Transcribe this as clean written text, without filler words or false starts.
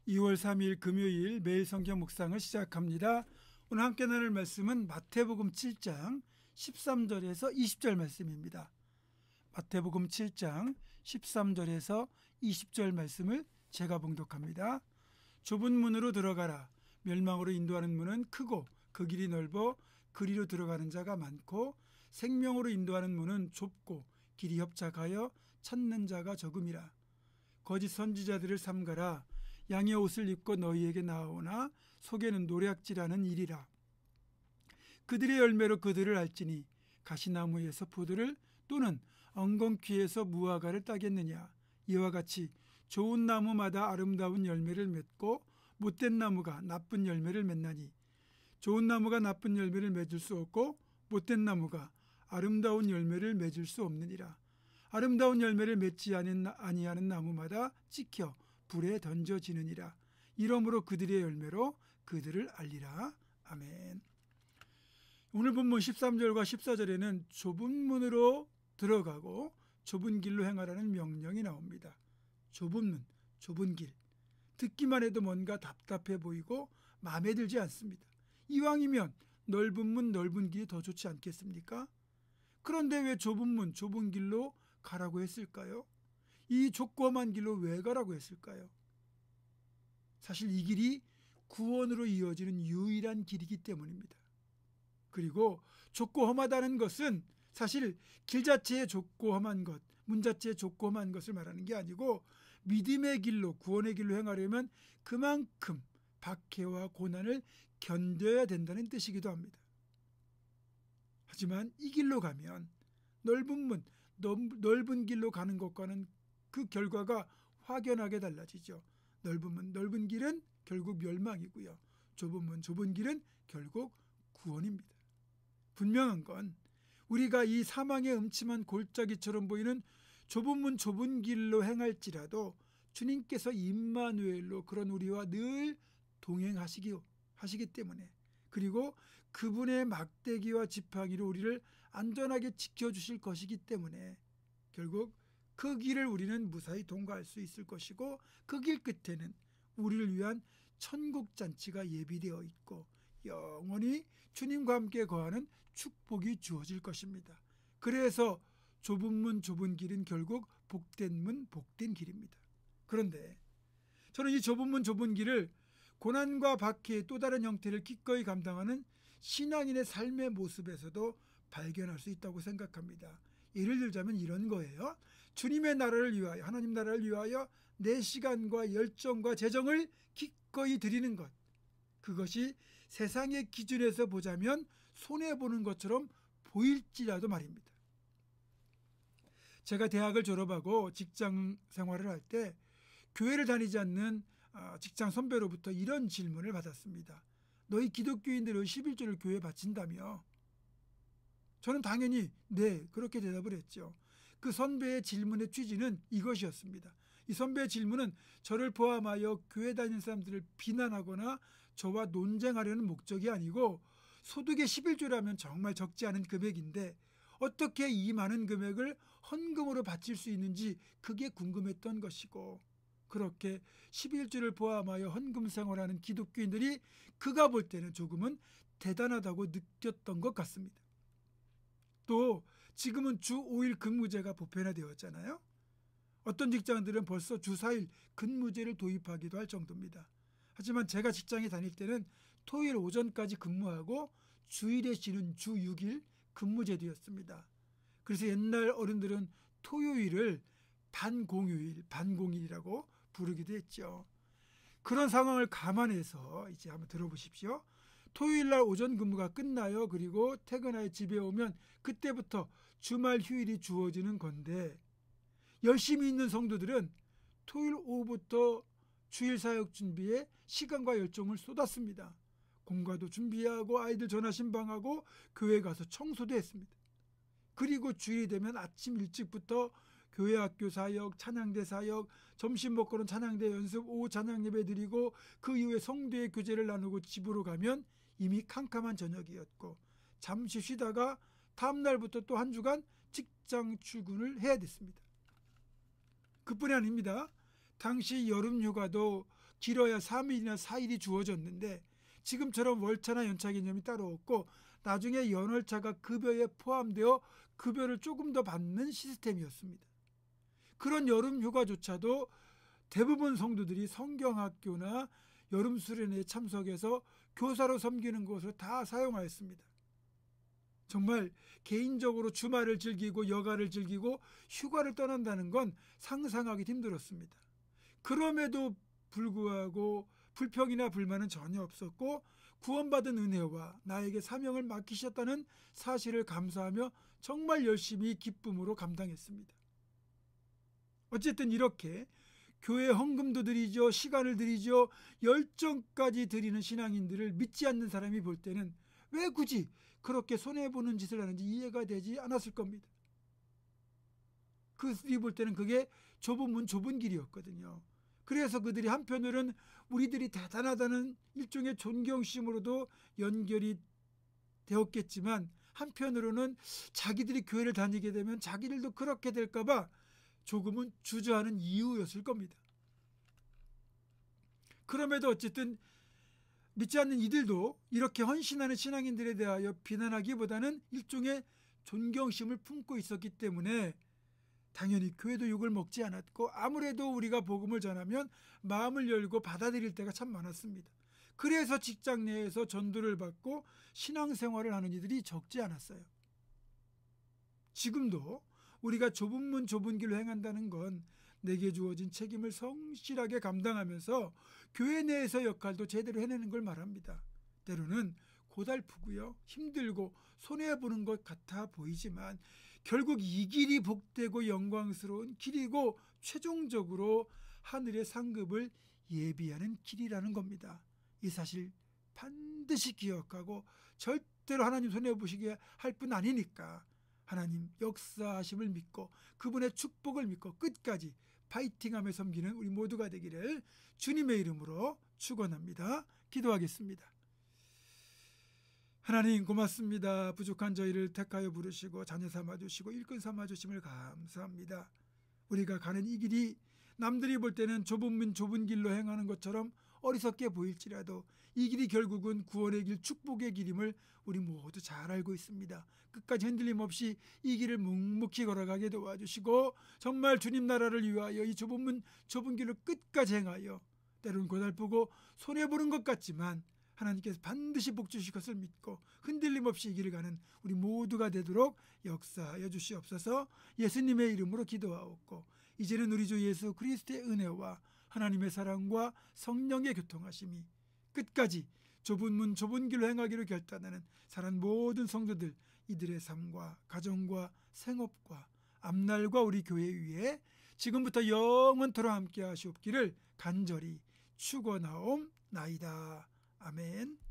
2월 3일 금요일 매일 성경 묵상을 시작합니다. 오늘 함께 나눌 말씀은 마태복음 7장 13절에서 20절 말씀입니다. 마태복음 7장 13절에서 20절 말씀을 제가 봉독합니다. 좁은 문으로 들어가라. 멸망으로 인도하는 문은 크고 그 길이 넓어 그리로 들어가는 자가 많고 생명으로 인도하는 문은 좁고 길이 협착하여 찾는 자가 적음이라. 거짓 선지자들을 삼가라. 양의 옷을 입고 너희에게 나오나 속에는 노략질하는 일이라. 그들의 열매로 그들을 알지니 가시나무에서 포도를 또는 엉겅퀴에서 무화과를 따겠느냐. 이와 같이 좋은 나무마다 아름다운 열매를 맺고 못된 나무가 나쁜 열매를 맺나니 좋은 나무가 나쁜 열매를 맺을 수 없고 못된 나무가 아름다운 열매를 맺을 수 없느니라. 아름다운 열매를 맺지 아니하는 나무마다 찍혀 불에 던져지느니라. 이러므로 그들의 열매로 그들을 알리라. 아멘. 오늘 본문 13절과 14절에는 좁은 문으로 들어가고 좁은 길로 행하라는 명령이 나옵니다. 좁은 문, 좁은 길. 듣기만 해도 뭔가 답답해 보이고 마음에 들지 않습니다. 이왕이면 넓은 문, 넓은 길이 더 좋지 않겠습니까? 그런데 왜 좁은 문, 좁은 길로 가라고 했을까요? 이 좁고 험한 길로 왜 가라고 했을까요? 사실 이 길이 구원으로 이어지는 유일한 길이기 때문입니다. 그리고 좁고 험하다는 것은 사실 길 자체에 좁고 험한 것, 문 자체에 좁고 험한 것을 말하는 게 아니고 믿음의 길로, 구원의 길로 행하려면 그만큼 박해와 고난을 견뎌야 된다는 뜻이기도 합니다. 하지만 이 길로 가면 넓은 문, 넓은 길로 가는 것과는 그 결과가 확연하게 달라지죠. 넓은 문, 넓은 길은 결국 멸망이고요. 좁은 문, 좁은 길은 결국 구원입니다. 분명한 건 우리가 이 사망의 음침한 골짜기처럼 보이는 좁은 문, 좁은 길로 행할지라도 주님께서 임마누엘로 그런 우리와 늘 동행하시기 때문에, 그리고 그분의 막대기와 지팡이로 우리를 안전하게 지켜주실 것이기 때문에 결국 그 길을 우리는 무사히 통과할 수 있을 것이고, 그 길 끝에는 우리를 위한 천국 잔치가 예비되어 있고 영원히 주님과 함께 거하는 축복이 주어질 것입니다. 그래서 좁은 문, 좁은 길은 결국 복된 문, 복된 길입니다. 그런데 저는 이 좁은 문, 좁은 길을 고난과 박해의 또 다른 형태를 기꺼이 감당하는 신앙인의 삶의 모습에서도 발견할 수 있다고 생각합니다. 예를 들자면 이런 거예요. 주님의 나라를 위하여, 하나님 나라를 위하여 내 시간과 열정과 재정을 기꺼이 드리는 것. 그것이 세상의 기준에서 보자면 손해보는 것처럼 보일지라도 말입니다. 제가 대학을 졸업하고 직장 생활을 할 때 교회를 다니지 않는 직장 선배로부터 이런 질문을 받았습니다. 너희 기독교인들의 11조를 교회에 바친다며? 저는 당연히 네, 그렇게 대답을 했죠. 그 선배의 질문의 취지는 이것이었습니다. 이 선배의 질문은 저를 포함하여 교회 다니는 사람들을 비난하거나 저와 논쟁하려는 목적이 아니고, 소득의 11조라면 정말 적지 않은 금액인데 어떻게 이 많은 금액을 헌금으로 바칠 수 있는지 그게 궁금했던 것이고, 그렇게 11조를 포함하여 헌금 생활하는 기독교인들이 그가 볼 때는 조금은 대단하다고 느꼈던 것 같습니다. 또 지금은 주 5일 근무제가 보편화되었잖아요. 어떤 직장들은 벌써 주 4일 근무제를 도입하기도 할 정도입니다. 하지만 제가 직장에 다닐 때는 토요일 오전까지 근무하고 주일에 쉬는 주 6일 근무제도였습니다. 그래서 옛날 어른들은 토요일을 반공휴일, 반공일이라고 부르기도 했죠. 그런 상황을 감안해서 이제 한번 들어보십시오. 토요일 날 오전 근무가 끝나요. 그리고 퇴근하여 집에 오면 그때부터 주말 휴일이 주어지는 건데, 열심히 있는 성도들은 토요일 오후부터 주일 사역 준비에 시간과 열정을 쏟았습니다. 공과도 준비하고 아이들 전화 신방하고 교회 가서 청소도 했습니다. 그리고 주일이 되면 아침 일찍부터 교회 학교 사역, 찬양대 사역, 점심 먹고는 찬양대 연습, 오후 찬양 예배 드리고 그 이후에 성도의 교제를 나누고 집으로 가면 이미 캄캄한 저녁이었고, 잠시 쉬다가 다음 날부터 또 한 주간 직장 출근을 해야 됐습니다. 그뿐이 아닙니다. 당시 여름 휴가도 길어야 3일이나 4일이 주어졌는데 지금처럼 월차나 연차 개념이 따로 없고 나중에 연월차가 급여에 포함되어 급여를 조금 더 받는 시스템이었습니다. 그런 여름 휴가조차도 대부분 성도들이 성경학교나 여름 수련회에 참석해서 교사로 섬기는 것으로 다 사용하였습니다. 정말 개인적으로 주말을 즐기고 여가를 즐기고 휴가를 떠난다는 건 상상하기 힘들었습니다. 그럼에도 불구하고 불평이나 불만은 전혀 없었고 구원받은 은혜와 나에게 사명을 맡기셨다는 사실을 감사하며 정말 열심히 기쁨으로 감당했습니다. 어쨌든 이렇게 교회 헌금도 드리죠, 시간을 드리죠, 열정까지 드리는 신앙인들을 믿지 않는 사람이 볼 때는 왜 굳이 그렇게 손해보는 짓을 하는지 이해가 되지 않았을 겁니다. 그들이 볼 때는 그게 좁은 문 좁은 길이었거든요. 그래서 그들이 한편으로는 우리들이 대단하다는 일종의 존경심으로도 연결이 되었겠지만 한편으로는 자기들이 교회를 다니게 되면 자기들도 그렇게 될까봐 조금은 주저하는 이유였을 겁니다. 그럼에도 어쨌든 믿지 않는 이들도 이렇게 헌신하는 신앙인들에 대하여 비난하기보다는 일종의 존경심을 품고 있었기 때문에 당연히 교회도 욕을 먹지 않았고 아무래도 우리가 복음을 전하면 마음을 열고 받아들일 때가 참 많았습니다. 그래서 직장 내에서 전도를 받고 신앙생활을 하는 이들이 적지 않았어요. 지금도 우리가 좁은 문 좁은 길로 행한다는 건 내게 주어진 책임을 성실하게 감당하면서 교회 내에서 역할도 제대로 해내는 걸 말합니다. 때로는 고달프고요, 힘들고 손해보는 것 같아 보이지만 결국 이 길이 복되고 영광스러운 길이고 최종적으로 하늘의 상급을 예비하는 길이라는 겁니다. 이 사실 반드시 기억하고 절대로 하나님 손해보시게 할 뿐 아니니까 하나님 역사하심을 믿고 그분의 축복을 믿고 끝까지 파이팅하며 섬기는 우리 모두가 되기를 주님의 이름으로 축원합니다. 기도하겠습니다. 하나님 고맙습니다. 부족한 저희를 택하여 부르시고 자녀 삼아주시고 일꾼 삼아주심을 감사합니다. 우리가 가는 이 길이 남들이 볼 때는 좁은 문 좁은 길로 행하는 것처럼 어리석게 보일지라도 이 길이 결국은 구원의 길, 축복의 길임을 우리 모두 잘 알고 있습니다. 끝까지 흔들림 없이 이 길을 묵묵히 걸어가게 도와주시고 정말 주님 나라를 위하여 이 좁은 문 좁은 길로 끝까지 행하여 때로는 고달프고 손해보는 것 같지만 하나님께서 반드시 복 주실 것을 믿고 흔들림 없이 이 길을 가는 우리 모두가 되도록 역사하여 주시옵소서. 예수님의 이름으로 기도하옵고 이제는 우리 주 예수 그리스도의 은혜와 하나님의 사랑과 성령의 교통하심이 끝까지 좁은 문 좁은 길로 행하기로 결단하는 사랑 모든 성도들 이들의 삶과 가정과 생업과 앞날과 우리 교회 위에 지금부터 영원토록 함께 하시옵기를 간절히 축원하옵나이다. 아멘.